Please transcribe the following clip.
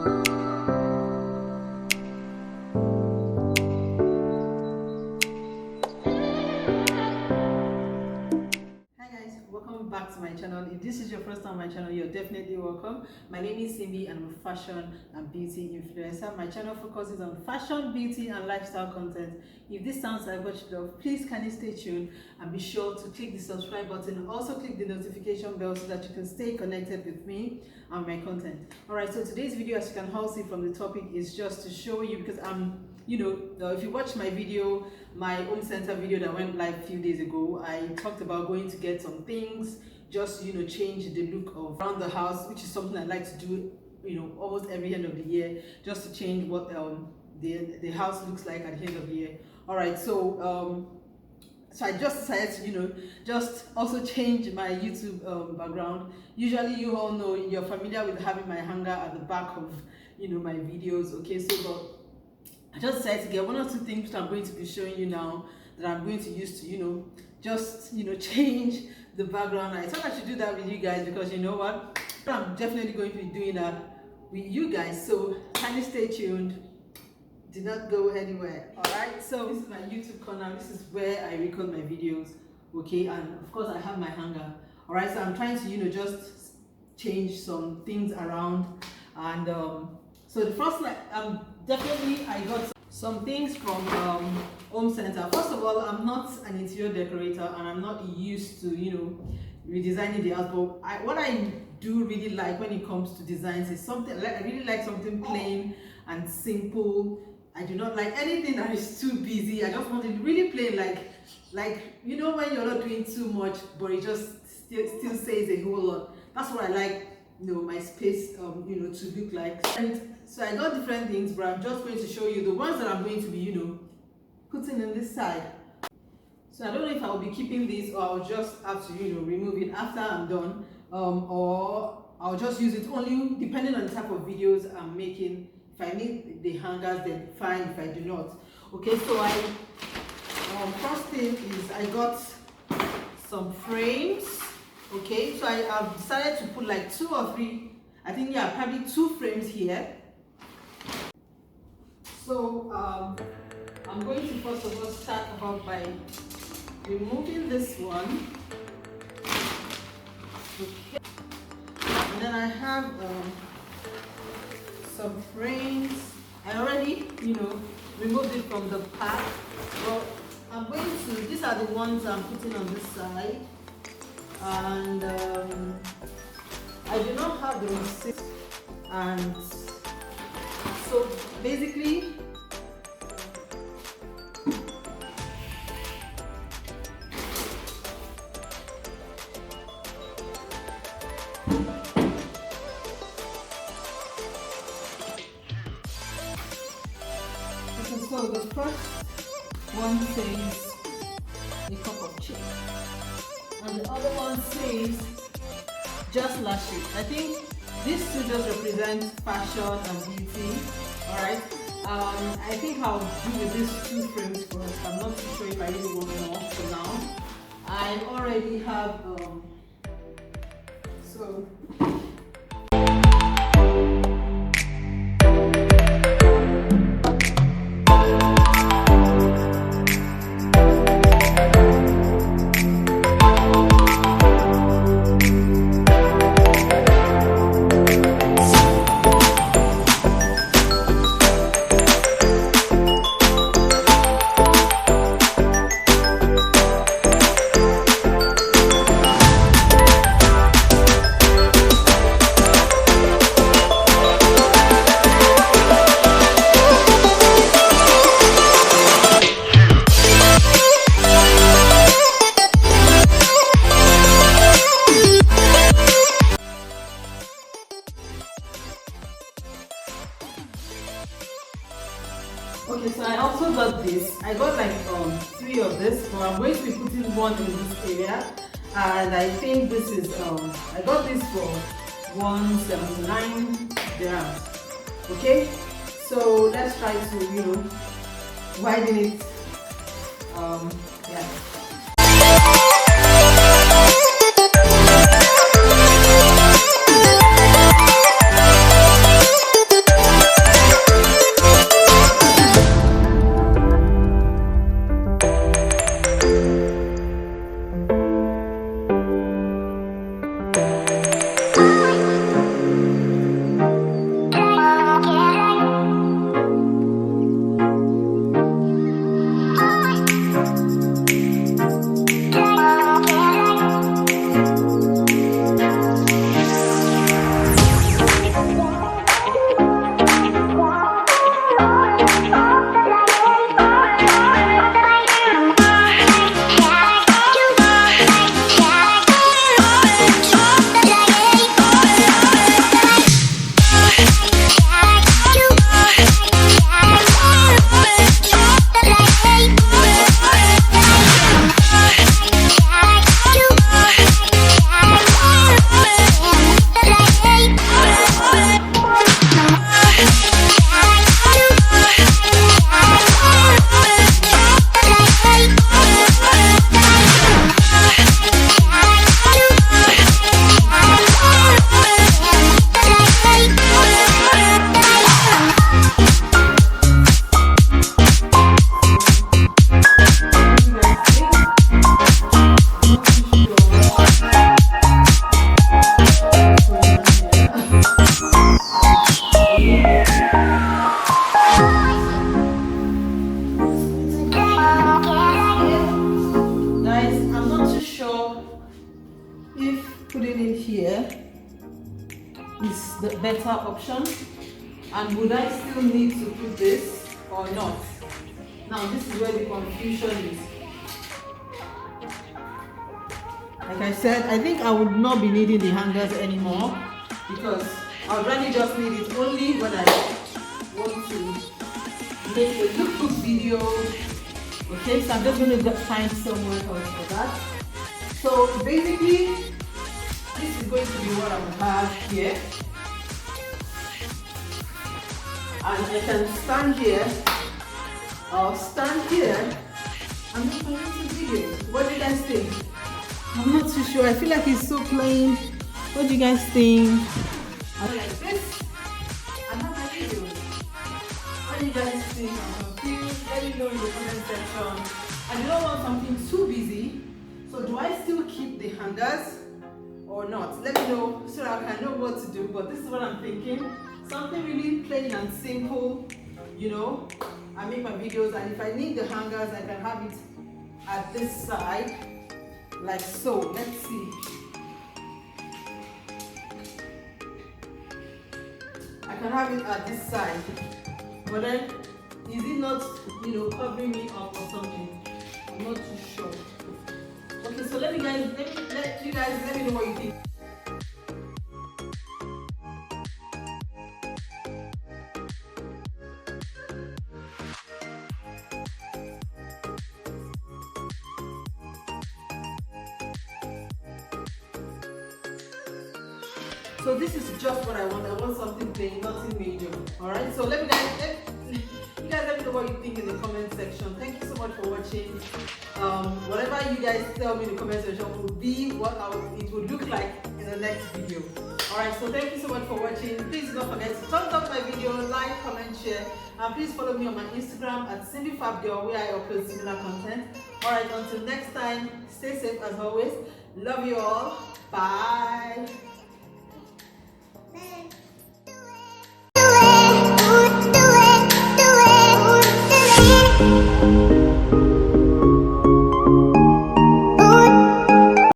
Back to my channel. If this is your first time on my channel, you're definitely welcome. My name is Simby and I'm a fashion and beauty influencer. My channel focuses on fashion, beauty and lifestyle content. If this sounds like what you love, please kindly stay tuned and be sure to click the subscribe button and also click the notification bell so that you can stay connected with me and my content. Alright, so today's video, as you can all see from the topic, is just to show you, because if you watch my video, my home center video that went live a few days ago, I talked about going to get some things, just change the look of around the house, which is something I like to do almost every end of the year, just to change what the house looks like at the end of the year. All right, so I just decided to just also change my YouTube background. Usually you all know, you're familiar with having my hanger at the back of my videos. Okay, so but I just decided to get one or two things that I'm going to be showing you now that I'm going to use to just change the background. I thought I should do that with you guys, because you know what, I'm definitely going to be doing that with you guys, so kindly stay tuned, do not go anywhere. All right, so this is my YouTube corner. This is where I record my videos, okay, and of course I have my hanger. All right, so I'm trying to just change some things around, and so the first definitely I got some things from home center. First of all, I'm not an interior decorator and I'm not used to redesigning the house, but what I do really like when it comes to designs is something I really like something plain and simple. I do not like anything that is too busy. I just want it really plain, like when you're not doing too much but it just still says a whole lot. That's what I like my space to look like. And so I got different things, but I'm just going to show you the ones that I'm going to be putting in this side. So I don't know if I'll be keeping this, or I'll just have to remove it after I'm done, or I'll just use it only depending on the type of videos I'm making. If I need the hangers, then fine. If I do not, okay. So first thing is I got some frames. Okay, so I have decided to put like 2 or 3, I think, yeah, probably 2 frames here. So I'm going to first of all start off by removing this one. Okay, and then I have some frames. I already removed it from the pack, but I'm going to, these are the ones I'm putting on this side. And I do not have the receipt, and so basically so the first one says a cup of tea, and the other one says just lashes. I think these two just represent fashion and beauty. Alright, I think I'll do with these 2 frames first. I'm not too sure if I really want more for now. I already have so okay, so I also got this. I got like 3 of this, but I'm going to be putting 1 in this area, and I think this is I got this for 179 dirhams. Okay, so let's try to widen it. Yeah. better option? And would I still need to put this or not? Now this is where the confusion is. Like I said, I think I would not be needing the hangers anymore because I would really just need it only when I want to make a lookbook video. Okay, so I'm just going to find somewhere else for that. So basically, this is going to be what I will have here. And I can stand here, I'll stand here, and make my little video. What do you guys think? I'm not too sure. I feel like it's so plain. What do you guys think? I go like this, and have my video. What do you guys think? I'm confused. Let me know in the comment section. I do not want something too busy. So do I still keep the hangers or not? Let me know so I can know what to do. But this is what I'm thinking. Something really plain and simple, you know. I make my videos, and if I need the hangers, I can have it at this side. Like so. Let's see. I can have it at this side, but then is it not, you know, covering me up or something? I'm not too sure. Okay, so let you guys let me know what you think. So this is just what I want. I want something plain, nothing major. Alright, so you guys let me know what you think in the comment section. Thank you so much for watching. Whatever you guys tell me in the comment section will be what it would look like in the next video. Alright, so thank you so much for watching. Please don't forget to thumbs up my video, like, comment, share, and please follow me on my Instagram at Simbbyfabgirl, where I upload similar content. Alright, until next time, stay safe as always. Love you all. Bye. Bye.